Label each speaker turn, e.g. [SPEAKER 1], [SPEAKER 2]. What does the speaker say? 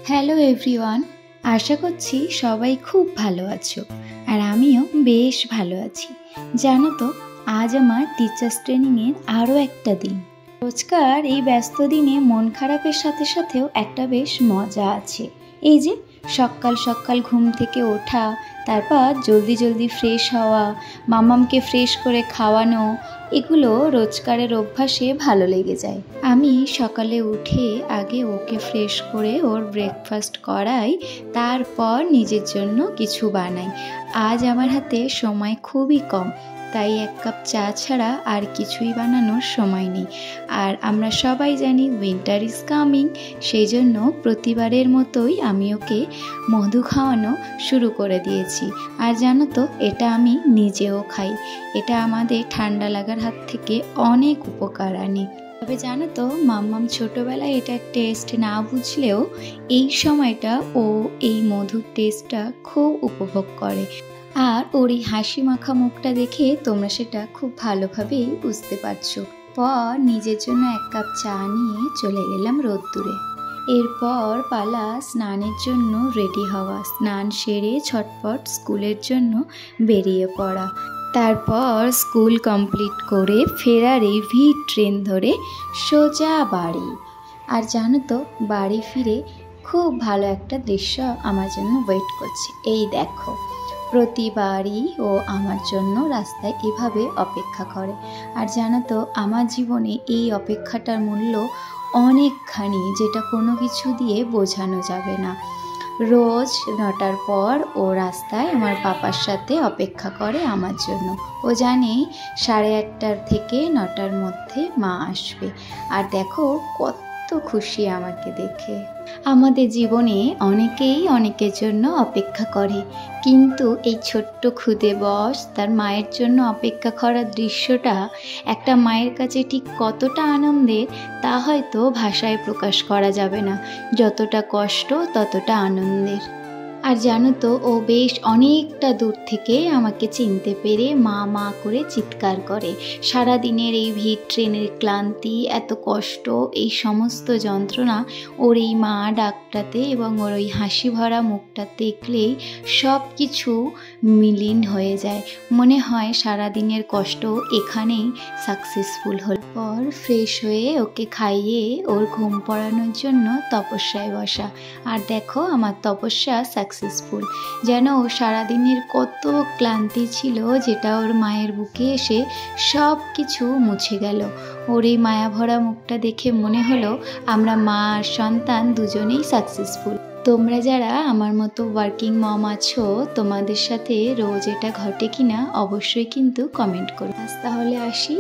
[SPEAKER 1] Hello everyone, আশা করছি সবাই খুব ভালো আছো। আর আমিও বেশ ভালো আছি। জানো তো, আজ আমার টিচার্স ট্রেনিংয়ের আরও একটা দিন। রোজকার এই ব্যস্ত দিনে মন খারাপের সাথে সাথেও একটা বেশ মজা আছে। এই যে সকাল সকাল ঘুম থেকে ওঠা, তারপর জলদি জলদি ফ্রেশ হওয়া, মামামকে ফ্রেশ করে খাওয়ানো, এগুলো রোজকারের অভ্যাসে ভালো লেগে যায়। আমি সকালে উঠে আগে ওকে ফ্রেশ করে ওর ব্রেকফাস্ট করাই, তারপর নিজের জন্য কিছু বানাই। আজ আমার হাতে সময় খুবই কম, তাই এক কাপ চা ছাড়া আর কিছুই বানানোর সময় নেই। আর আমরা সবাই জানি উইন্টার ইজ কামিং, সেই জন্য প্রতিবারের মতোই আমি ওকে মধু খাওয়ানো শুরু করে দিয়েছি। আর জানো তো, এটা আমি নিজেও খাই। এটা আমাদের ঠান্ডা লাগার হাত থেকে অনেক উপকার আনে। তবে জানো তো, মাম্মাম ছোটোবেলায় এটার টেস্ট না বুঝলেও এই সময়টা ও এই মধুর টেস্টটা খুব উপভোগ করে। আর ওর এই হাসি মাখা মুখটা দেখে তোমরা সেটা খুব ভালোভাবেই বুঝতে পারছো। পর নিজের জন্য এক কাপ চা নিয়ে চলে গেলাম রোদ্দুরে। এরপর পালা স্নানের জন্য রেডি হওয়া। স্নান সেরে ছটপট স্কুলের জন্য বেরিয়ে পড়া। তারপর স্কুল কমপ্লিট করে ফেরার এই ভিড় ট্রেন ধরে সোজা বাড়ি। আর জানো তো, বাড়ি ফিরে খুব ভালো একটা দৃশ্য আমার জন্য ওয়েট করছে। এই দেখো, প্রতিবারই ও আমার জন্য রাস্তায় এভাবে অপেক্ষা করে। আর জানো তো, আমার জীবনে এই অপেক্ষাটার মূল্য অনেকখানি, যেটা কোনো কিছু দিয়ে বোঝানো যাবে না। রোজ 9টার পর ও রাস্তায় আমার পাপার সাথে অপেক্ষা করে আমার জন্য। ও জানে 8:30 থেকে 9টার মধ্যে মা আসবে। আর দেখো কত খুশি আমাকে দেখে। আমাদের জীবনে অনেকেই অনেকের জন্য অপেক্ষা করে, কিন্তু এই ছোট্ট খুদে বস তার মায়ের জন্য অপেক্ষা করার দৃশ্যটা একটা মায়ের কাছে ঠিক কতটা আনন্দের তা হয়তো ভাষায় প্রকাশ করা যাবে না। যতটা কষ্ট ততটা আনন্দের। আর জানো তো, ও বেশ অনেকটা দূর থেকে আমাকে চিনতে পেরে মা মা করে চিৎকার করে। সারা দিনের এই ভিড়, ট্রেনের ক্লান্তি, এত কষ্ট, এই সমস্ত যন্ত্রণা ওর এই মা ডাকটাতে এবং ওর ওই হাসি ভরা মুখটা দেখলেই সব কিছু মিলিন হয়ে যায়। মনে হয় সারা দিনের কষ্ট এখানেই সাকসেসফুল হল। পর ফ্রেশ হয়ে ওকে খাইয়ে ওর ঘুম পড়ানোর জন্য তপস্যায় বসা। আর দেখো, আমার তপস্যা সাকসেসফুল। যেন ও সারাদিনের কত ক্লান্তি ছিল, যেটা ওর মায়ের বুকে এসে সব কিছু মুছে গেল। ওর এই মায়া ভরা মুখটা দেখে মনে হলো আমরা মা আর সন্তান দুজনেই সাকসেসফুল। তোমরা যারা আমার মতো ওয়ার্কিং মম আছো, তোমাদের সাথে রোজ এটা ঘটে কিনা অবশ্যই কিন্তু কমেন্ট করো। তাহলে আসি।